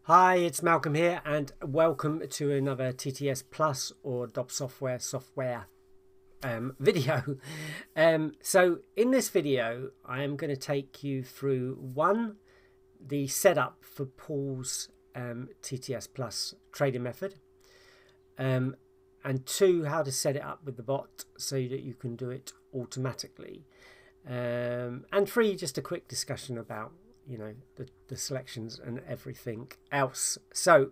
Hi, it's Malcolm here, and welcome to another TTS Plus or DOB software video. So in this video, I am going to take you through the setup for Paul's TTS Plus trading method, and two, how to set it up with the bot so that you can do it automatically, and three, just a quick discussion about the selections and everything else. So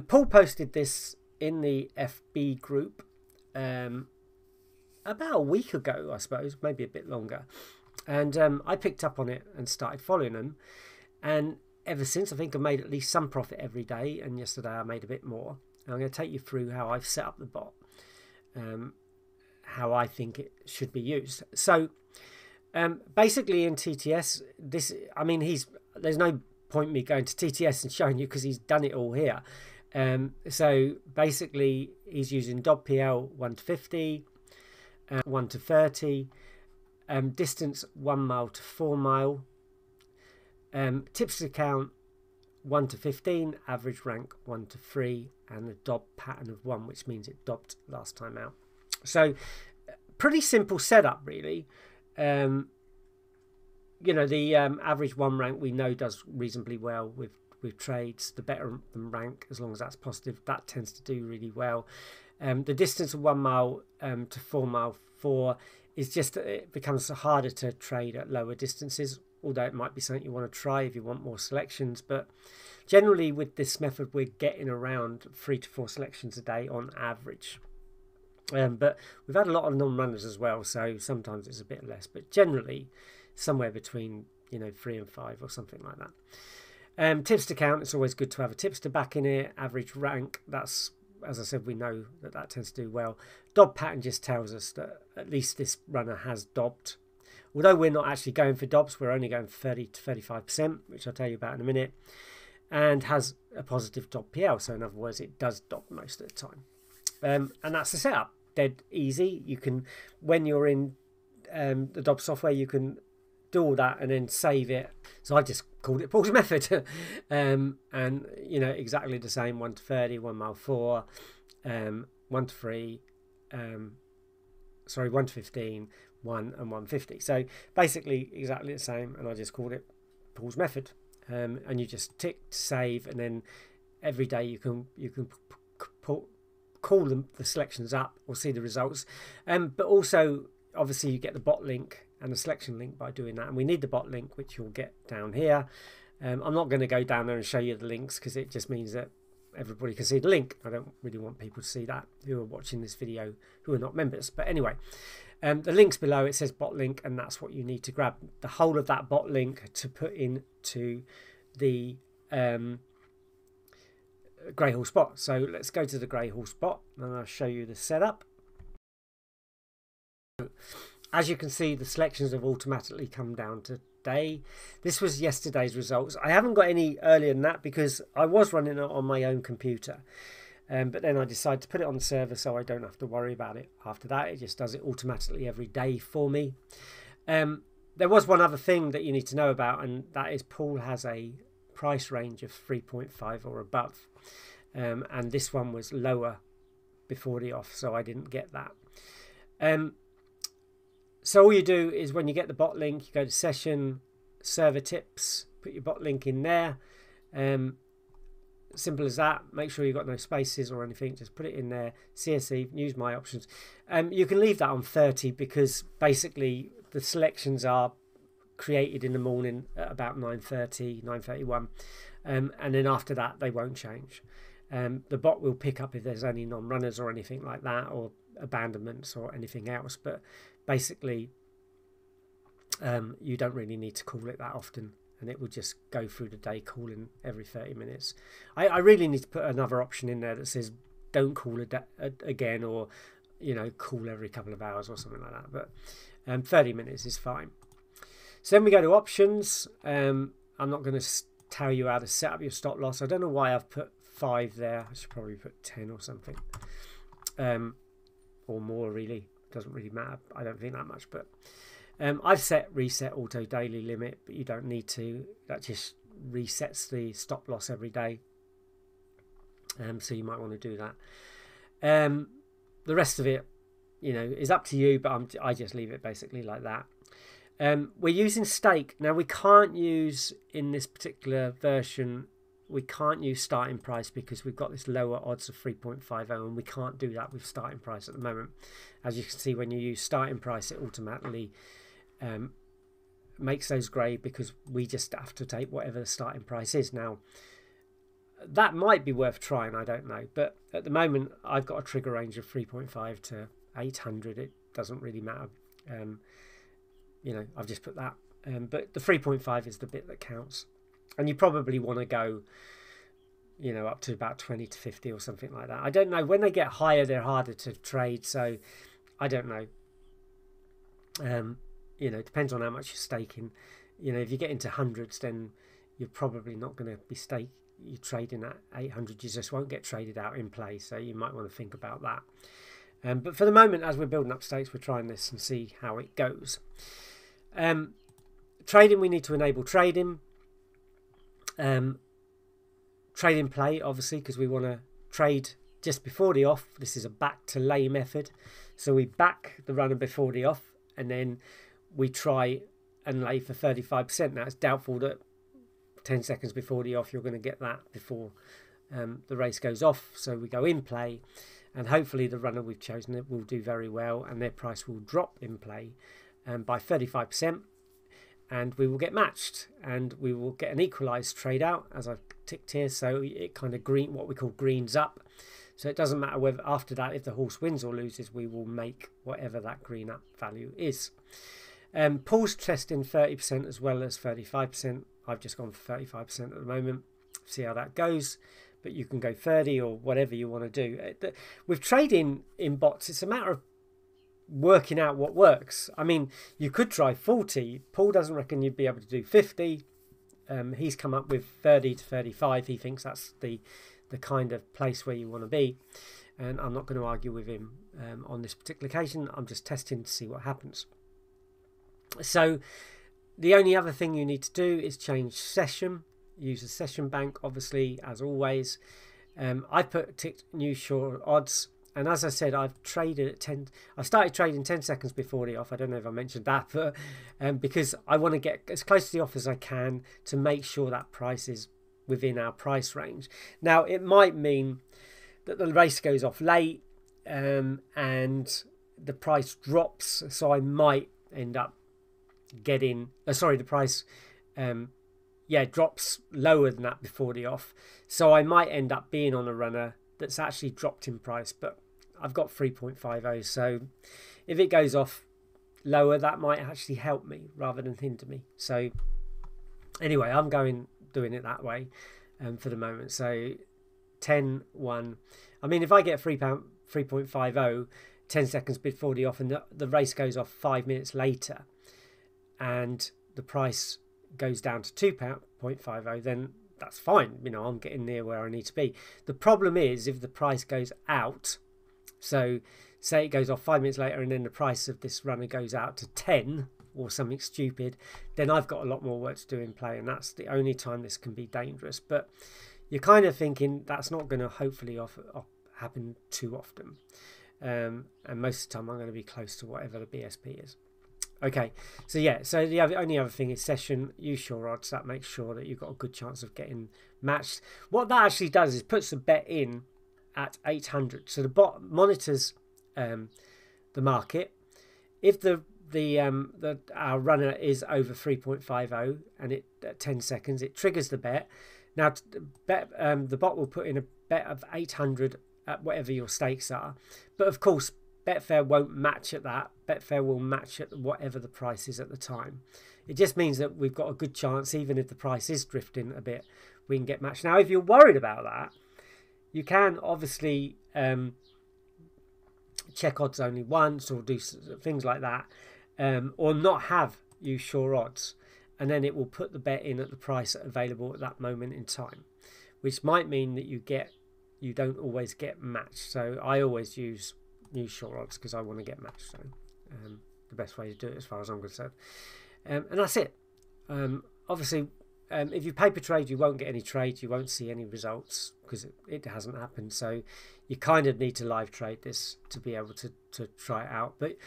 Paul posted this in the FB group about a week ago, I suppose, maybe a bit longer, and I picked up on it and started following them, and ever since I think I've made at least some profit every day, and yesterday I made a bit more. And I'm going to take you through how I've set up the bot, how I think it should be used. So basically in TTS, there's no point me going to TTS and showing you because he's done it all here. So basically he's using DOB-PL 1 to 50, 1 to 30, distance 1 mile to 4 mile, tips to count 1 to 15, average rank 1 to 3, and a DOB pattern of 1, which means it dobbed last time out. So pretty simple setup, really. The average 1 rank we know does reasonably well with trades. The better than rank, as long as that's positive, that tends to do really well. The distance of 1 mile to 4 mile 4 is just, it becomes harder to trade at lower distances, although it might be something you want to try if you want more selections. But generally with this method, we're getting around 3 to 4 selections a day on average. But we've had a lot of non-runners as well, so sometimes it's a bit less, but generally somewhere between 3 and 5 or something like that. Tips to count, it's always good to have a tips to back in it. Average rank, that's, as I said, we know that tends to do well. DOB pattern just tells us that at least this runner has dobbed. Although we're not actually going for dobs, we're only going for 30 to 35%, which I'll tell you about in a minute, and has a positive DOB-PL, so in other words it does dob most of the time. And that's the setup. Dead easy. You can, when you're in the DOB software, you can do all that and then save it. So I just called it Paul's method. And exactly the same: 1 to 30, 1 mile 4, 1 to 3, 1 to 15, 1 and 150. So basically exactly the same, and I just called it Paul's method. And you just tick save, and then every day you can call the selections up or see the results. But also, obviously, you get the bot link and the selection link by doing that. And we need the bot link, which you'll get down here. I'm not going to go down there and show you the links because it just means that everybody can see the link. I don't really want people to see that who are watching this video who are not members. But anyway, the link's below. It says bot link, and that's what you need to grab. The whole of that bot link to put into the Greyhorse Bot. So let's go to the Greyhorse Bot and I'll show you the setup. As you can see, the selections have automatically come down today. This was yesterday's results. I haven't got any earlier than that because I was running it on my own computer, but then I decided to put it on the server so I don't have to worry about it after that. It just does it automatically every day for me. There was one other thing that you need to know about, and that is Paul has a price range of 3.5 or above, and this one was lower before the off, so I didn't get that. So all you do is when you get the bot link, you go to session, server tips, put your bot link in there. Simple as that. Make sure you've got no spaces or anything, just put it in there. CSE, use my options. You can leave that on 30 because basically the selections are created in the morning at about 9:30, 9:31, and then after that they won't change. The bot will pick up if there's any non-runners or anything like that, or abandonments or anything else, but basically you don't really need to call it that often, and it will just go through the day calling every 30 minutes. I really need to put another option in there that says don't call again, or call every couple of hours or something like that, but 30 minutes is fine. So then we go to options. I'm not going to tell you how to set up your stop loss. I don't know why I've put 5 there. I should probably put 10 or something, or more, really. Doesn't really matter, I don't think, that much. But I've set reset auto daily limit, but you don't need to. That just resets the stop loss every day. So you might want to do that. The rest of it, you know, is up to you, but I just leave it basically like that. We're using stake. Now, we can't use, in this particular version, we can't use starting price because we've got this lower odds of 3.50, and we can't do that with starting price at the moment. As you can see, when you use starting price, it automatically makes those grey, because we just have to take whatever the starting price is. Now, that might be worth trying, I don't know, but at the moment I've got a trigger range of 3.5 to 800. It doesn't really matter. You know, I've just put that, but the 3.5 is the bit that counts, and you probably want to go, you know, up to about 20 to 50 or something like that. I don't know, when they get higher they're harder to trade, so I don't know. You know, it depends on how much you're staking. You know, if you get into hundreds, then you're probably not going to be you're trading at 800, you just won't get traded out in play, so you might want to think about that. But for the moment, as we're building up stakes, we're trying this and see how it goes. Trading, we need to enable trading. Trade in play, obviously, because we want to trade just before the off. This is a back to lay method, so we back the runner before the off, and then we try and lay for 35%. Now, it's doubtful that 10 seconds before the off you're going to get that before the race goes off, so we go in play, and hopefully the runner we've chosen will do very well, and their price will drop in play by 35%, and we will get matched, and we will get an equalized trade out, as I've ticked here, so it kind of what we call greens up. So it doesn't matter whether after that, if the horse wins or loses, we will make whatever that green up value is. Pools testing 30% as well as 35%. I've just gone for 35% at the moment. See how that goes, but you can go 30 or whatever you want to do. With trading in bots, it's a matter of working out what works. I mean, you could try 40. Paul doesn't reckon you'd be able to do 50. He's come up with 30 to 35. He thinks that's the kind of place where you want to be, and I'm not going to argue with him on this particular occasion. I'm just testing to see what happens. So the only other thing you need to do is change session. Use a session bank, obviously, as always. I've ticked new short odds, and as I said, I've traded at 10. I started trading 10 seconds before the off. I don't know if I mentioned that, but because I want to get as close to the off as I can to make sure that price is within our price range. Now, it might mean that the race goes off late and the price drops, so I might end up getting the price drops lower than that before the off, so I might end up being on a runner that's actually dropped in price, but I've got 3.50, so if it goes off lower, that might actually help me rather than hinder me. So anyway, I'm doing it that way for the moment. So 10-1. I mean, if I get 3.50 10 seconds before the off, and the race goes off 5 minutes later, and the price goes down to 2.50, then that's fine. You know, I'm getting near where I need to be. The problem is if the price goes out, so say it goes off 5 minutes later and then the price of this runner goes out to 10 or something stupid, then I've got a lot more work to do in play, and that's the only time this can be dangerous. But you're kind of thinking that's not going to hopefully happen too often, and most of the time I'm going to be close to whatever the BSP is. Okay, so yeah, so the only other thing is session. Use short odds. That makes sure that you've got a good chance of getting matched. What that actually does is puts the bet in at 800. So the bot monitors the market. If our runner is over 3.50 and it at 10 seconds, it triggers the bet. Now the bot will put in a bet of 800 at whatever your stakes are, but of course Betfair won't match at that. Betfair will match at whatever the price is at the time. It just means that we've got a good chance, even if the price is drifting a bit, we can get matched. Now, if you're worried about that, you can obviously check odds only once, or do things like that, or not use sure odds, and then it will put the bet in at the price available at that moment in time, which might mean that you don't always get matched. So I always use short odds because I want to get matched. So the best way to do it, as far as I'm concerned, and that's it. Obviously, if you paper trade, you won't get any trades, you won't see any results because it hasn't happened. So you kind of need to live trade this to be able to try it out. But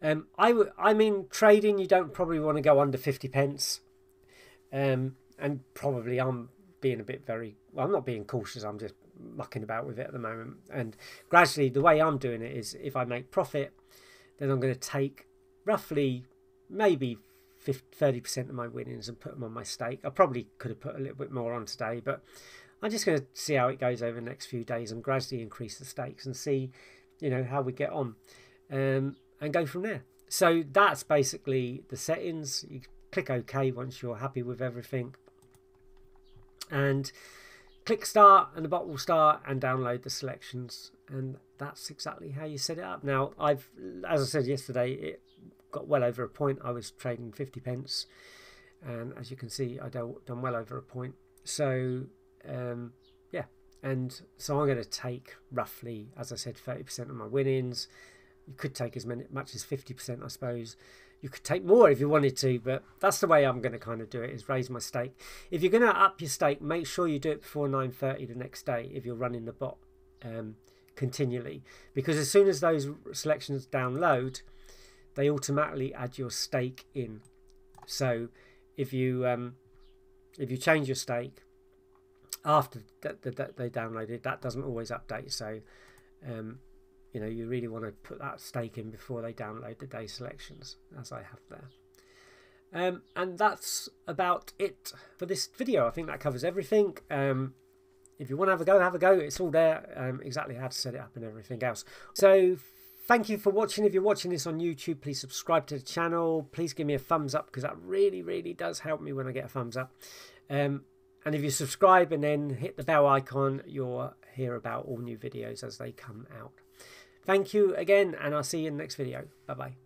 I mean, trading, you don't probably want to go under 50 pence. And probably I'm being a bit I'm not being cautious, I'm just mucking about with it at the moment. And gradually, the way I'm doing it is, if I make profit, then I'm going to take roughly maybe 30% of my winnings and put them on my stake. I probably could have put a little bit more on today, but I'm just going to see how it goes over the next few days and gradually increase the stakes and see, you know, how we get on, and go from there. So that's basically the settings. You click OK once you're happy with everything, and click start, and the bot will start and download the selections, and that's exactly how you set it up. Now, as I said yesterday, it got well over a point. I was trading 50 pence, and as you can see, I done well over a point. So yeah, and so I'm going to take roughly, as I said, 30% of my winnings. You could take as much as 50%, I suppose. You could take more if you wanted to, but that's the way I'm going to kind of do it, is raise my stake. If you're going to up your stake, make sure you do it before 9:30 the next day if you're running the bot continually, because as soon as those selections download, they automatically add your stake in. So if you change your stake after they downloaded, that doesn't always update. So you know, you really want to put that stake in before they download the day selections, as I have there. And that's about it for this video. I think that covers everything. If you want to have a go. It's all there, exactly how to set it up and everything else. So thank you for watching. If you're watching this on YouTube, please subscribe to the channel. Please give me a thumbs up, because that really, really does help me when I get a thumbs up. And if you subscribe and then hit the bell icon, you'll hear about all new videos as they come out. Thank you again, and I'll see you in the next video. Bye-bye.